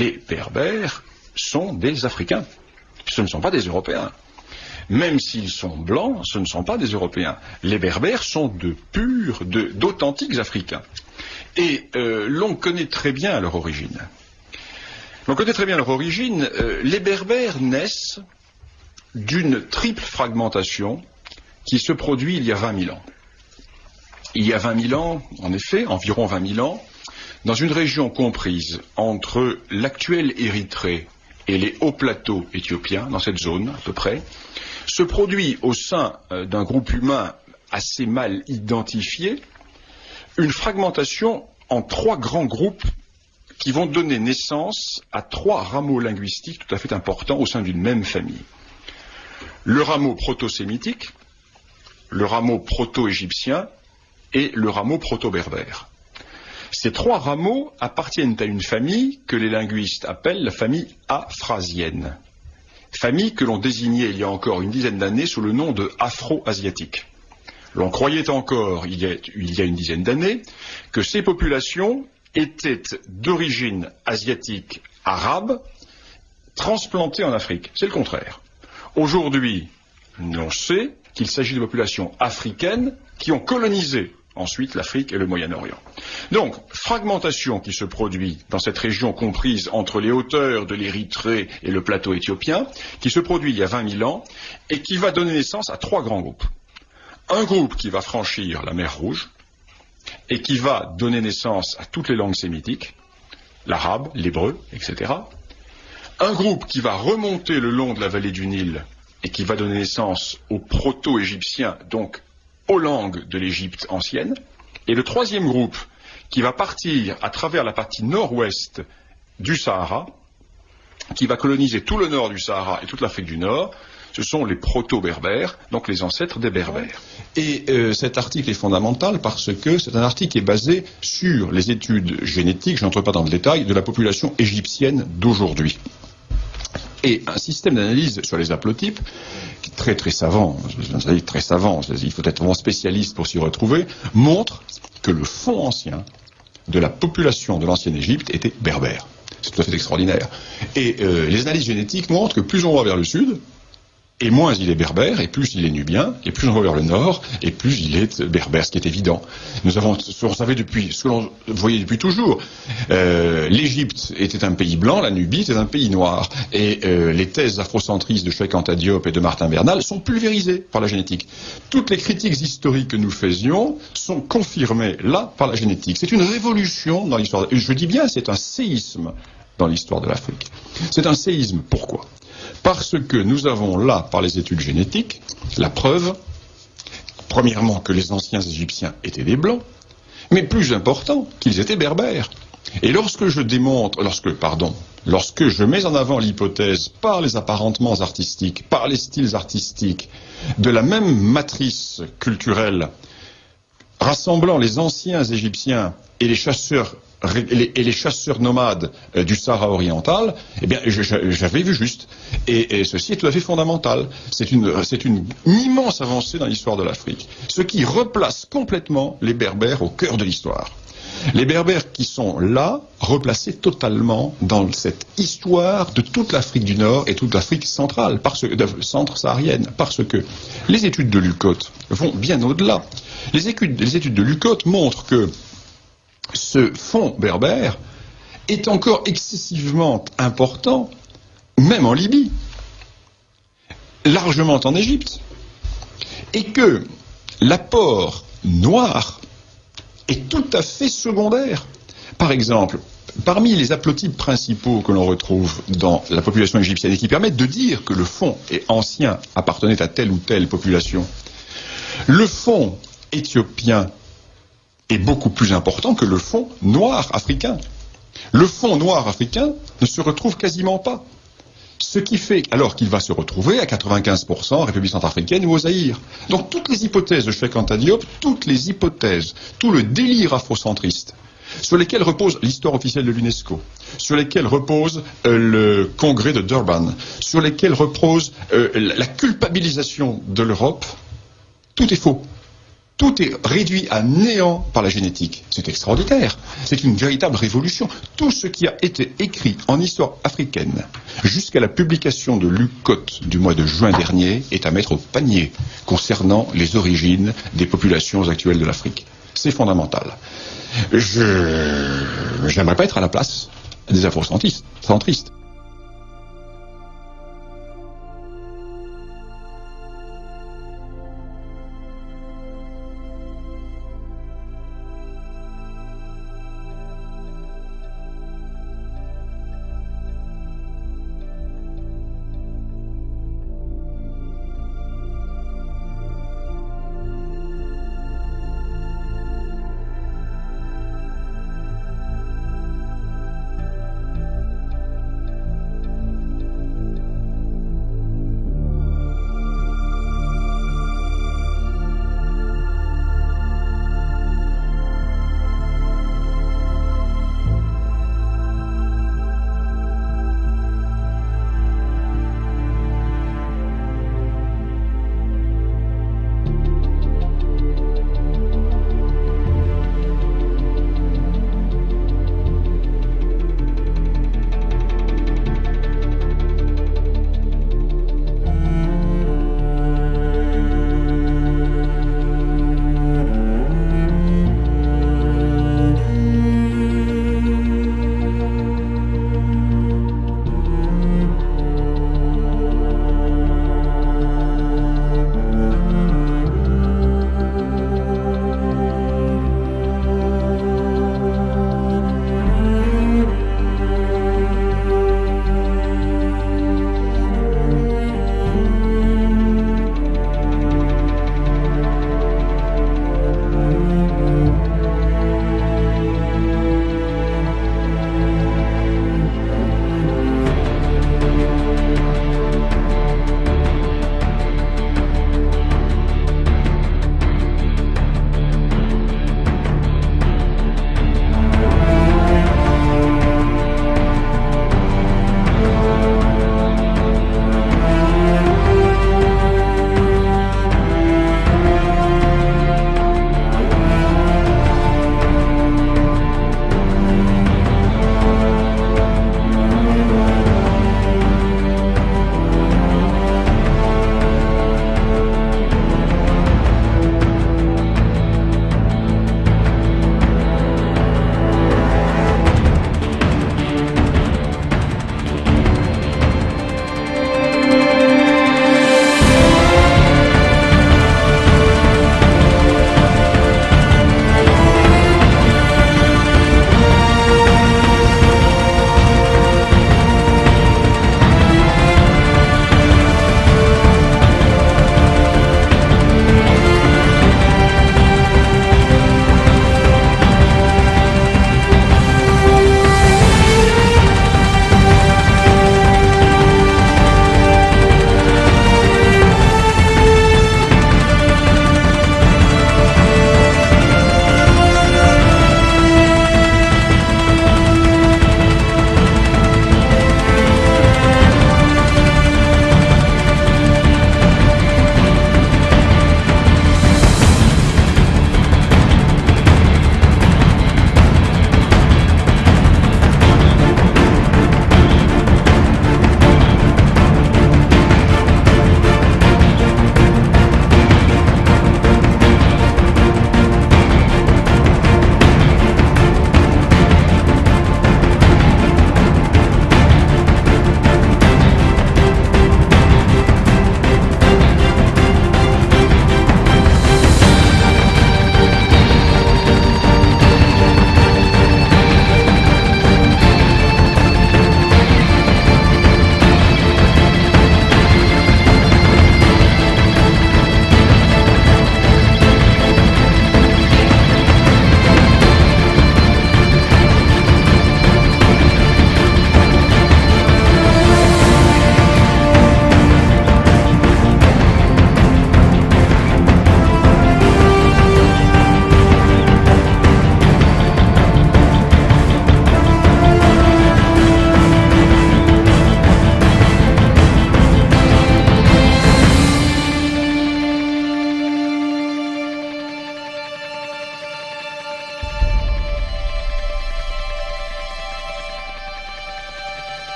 les Berbères sont des Africains. Ce ne sont pas des Européens. Même s'ils sont blancs, ce ne sont pas des Européens. Les Berbères sont d'authentiques Africains. Et l'on connaît très bien leur origine. Les Berbères naissent d'une triple fragmentation qui se produit il y a 20 000 ans. Il y a 20 000 ans, en effet, environ 20 000 ans, dans une région comprise entre l'actuelle Érythrée et les hauts plateaux éthiopiens, dans cette zone à peu près, se produit au sein d'un groupe humain assez mal identifié une fragmentation en 3 grands groupes qui vont donner naissance à 3 rameaux linguistiques tout à fait importants au sein d'une même famille. Le rameau proto-sémitique, le rameau proto-égyptien et le rameau proto-berbère. Ces 3 rameaux appartiennent à une famille que les linguistes appellent la famille afrasienne. Famille que l'on désignait il y a encore une dizaine d'années sous le nom de afro-asiatique. L'on croyait encore, il y a une dizaine d'années, que ces populations étaient d'origine asiatique arabe, transplantées en Afrique. C'est le contraire. Aujourd'hui, l'on sait qu'il s'agit de populations africaines qui ont colonisé ensuite l'Afrique et le Moyen-Orient. Donc, fragmentation qui se produit dans cette région comprise entre les hauteurs de l'Érythrée et le plateau éthiopien, qui se produit il y a 20 000 ans, et qui va donner naissance à 3 grands groupes. Un groupe qui va franchir la mer Rouge, et qui va donner naissance à toutes les langues sémitiques, l'arabe, l'hébreu, etc. Un groupe qui va remonter le long de la vallée du Nil, et qui va donner naissance aux proto-égyptiens, donc aux langues de l'Égypte ancienne, et le 3e groupe qui va partir à travers la partie nord-ouest du Sahara, qui va coloniser tout le nord du Sahara et toute l'Afrique du Nord. Ce sont les proto-berbères, donc les ancêtres des berbères. Et cet article est fondamental parce que c'est un article qui est basé sur les études génétiques, je n'entre pas dans le détail, de la population égyptienne d'aujourd'hui. Et un système d'analyse sur les haplotypes, qui est très très savant, il faut être vraiment spécialiste pour s'y retrouver, montre que le fond ancien de la population de l'ancienne Égypte était berbère. C'est tout à fait extraordinaire. Et les analyses génétiques montrent que plus on va vers le sud, et moins il est berbère, et plus il est nubien, et plus on va vers le nord, et plus il est berbère, ce qui est évident. On savait depuis, ce que l'on voyait depuis toujours, l'Égypte était un pays blanc, la Nubie était un pays noir, et les thèses afrocentristes de Cheikh Anta Diop et de Martin Bernal sont pulvérisées par la génétique. Toutes les critiques historiques que nous faisions sont confirmées là par la génétique. C'est une révolution dans l'histoire, je dis bien c'est un séisme dans l'histoire de l'Afrique. C'est un séisme, pourquoi ? Parce que nous avons là, par les études génétiques, la preuve, premièrement, que les anciens Égyptiens étaient des Blancs, mais plus important, qu'ils étaient berbères. Et lorsque je mets en avant l'hypothèse par les apparentements artistiques, par les styles artistiques, de la même matrice culturelle, rassemblant les anciens Égyptiens et les chasseurs nomades du Sahara oriental, eh bien, j'avais vu juste. Et ceci est tout à fait fondamental. C'est une immense avancée dans l'histoire de l'Afrique. Ce qui replace complètement les Berbères au cœur de l'histoire. Les Berbères qui sont là, replacés totalement dans cette histoire de toute l'Afrique du Nord et toute l'Afrique centrale, centre-saharienne, parce que les études de Lucotte vont bien au-delà. Les études de Lucotte montrent que ce fond berbère est encore excessivement important, même en Libye, largement en Égypte, et que l'apport noir est tout à fait secondaire. Par exemple, parmi les haplotypes principaux que l'on retrouve dans la population égyptienne et qui permettent de dire que le fond est ancien, appartenait à telle ou telle population, le fond éthiopien est beaucoup plus important que le fond noir africain. Le fond noir africain ne se retrouve quasiment pas. Ce qui fait alors qu'il va se retrouver à 95% en République centrafricaine ou au Zaïre. Donc toutes les hypothèses de Cheikh Anta Diop, toutes les hypothèses, tout le délire afrocentriste, sur lesquels repose l'histoire officielle de l'UNESCO, sur lesquels repose le congrès de Durban, sur lesquels repose la culpabilisation de l'Europe, tout est faux. Tout est réduit à néant par la génétique. C'est extraordinaire. C'est une véritable révolution. Tout ce qui a été écrit en histoire africaine jusqu'à la publication de Lucotte du mois de juin dernier est à mettre au panier concernant les origines des populations actuelles de l'Afrique. C'est fondamental. Je n'aimerais pas être à la place des afrocentristes.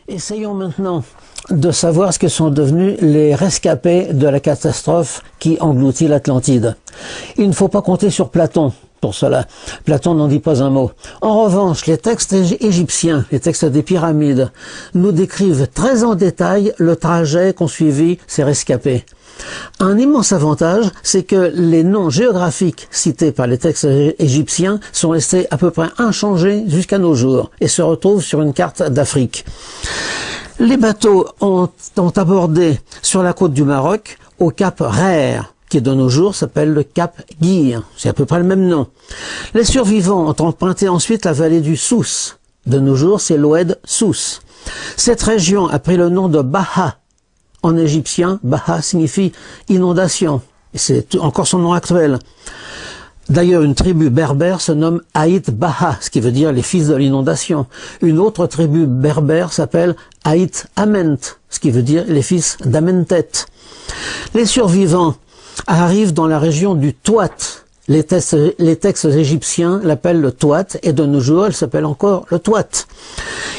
Essayons maintenant de savoir ce que sont devenus les rescapés de la catastrophe qui engloutit l'Atlantide. Il ne faut pas compter sur Platon pour cela. Platon n'en dit pas un mot. En revanche, les textes égyptiens, les textes des pyramides, nous décrivent très en détail le trajet qu'ont suivi ces rescapés. Un immense avantage, c'est que les noms géographiques cités par les textes égyptiens sont restés à peu près inchangés jusqu'à nos jours et se retrouvent sur une carte d'Afrique. Les bateaux ont abordé sur la côte du Maroc au cap Rère, qui de nos jours s'appelle le cap Guire. C'est à peu près le même nom. Les survivants ont emprunté ensuite la vallée du Souss. De nos jours, c'est l'Oued Souss. Cette région a pris le nom de Baha. En égyptien, Baha signifie inondation. Et c'est encore son nom actuel. D'ailleurs, une tribu berbère se nomme Aït Baha, ce qui veut dire les fils de l'inondation. Une autre tribu berbère s'appelle Aït Ament, ce qui veut dire les fils d'Amentet. Les survivants arrivent dans la région du Touat. Les textes égyptiens l'appellent le Touat et de nos jours, elle s'appelle encore le Touat.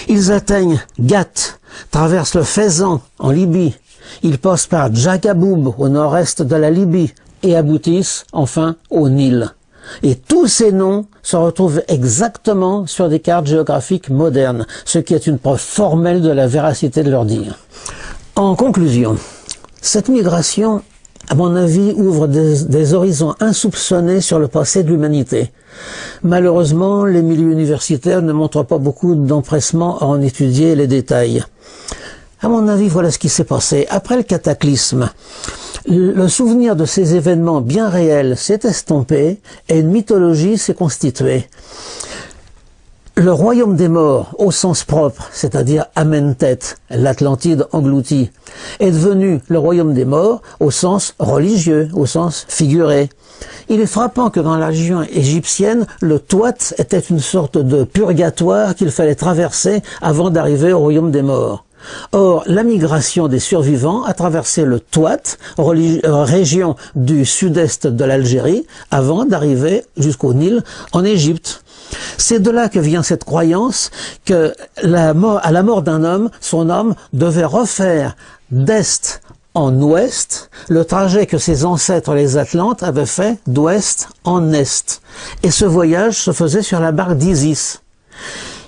Ils atteignent Gat, traversent le Fezzan en Libye. Ils passent par Djagaboub au nord-est de la Libye et aboutissent enfin au Nil. Et tous ces noms se retrouvent exactement sur des cartes géographiques modernes, ce qui est une preuve formelle de la véracité de leur dire. En conclusion, cette migration, à mon avis, ouvre des horizons insoupçonnés sur le passé de l'humanité. Malheureusement, les milieux universitaires ne montrent pas beaucoup d'empressement à en étudier les détails. À mon avis, voilà ce qui s'est passé. Après le cataclysme, le souvenir de ces événements bien réels s'est estompé et une mythologie s'est constituée. Le royaume des morts, au sens propre, c'est-à-dire Amentet, l'Atlantide engloutie, est devenu le royaume des morts au sens religieux, au sens figuré. Il est frappant que dans la région égyptienne, le Touat était une sorte de purgatoire qu'il fallait traverser avant d'arriver au royaume des morts. Or, la migration des survivants a traversé le Touat, région du sud-est de l'Algérie, avant d'arriver jusqu'au Nil en Égypte. C'est de là que vient cette croyance que à la mort d'un homme, son âme devait refaire d'est en ouest le trajet que ses ancêtres les Atlantes avaient fait d'ouest en est. Et ce voyage se faisait sur la barque d'Isis.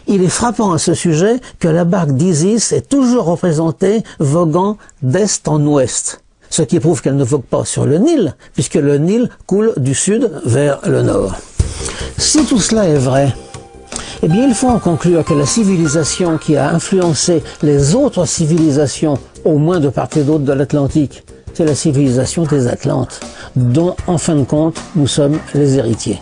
Il est frappant à ce sujet que la barque d'Isis est toujours représentée voguant d'est en ouest, ce qui prouve qu'elle ne vogue pas sur le Nil, puisque le Nil coule du sud vers le nord. Si tout cela est vrai, eh bien il faut en conclure que la civilisation qui a influencé les autres civilisations, au moins de part et d'autre de l'Atlantique, c'est la civilisation des Atlantes, dont en fin de compte nous sommes les héritiers.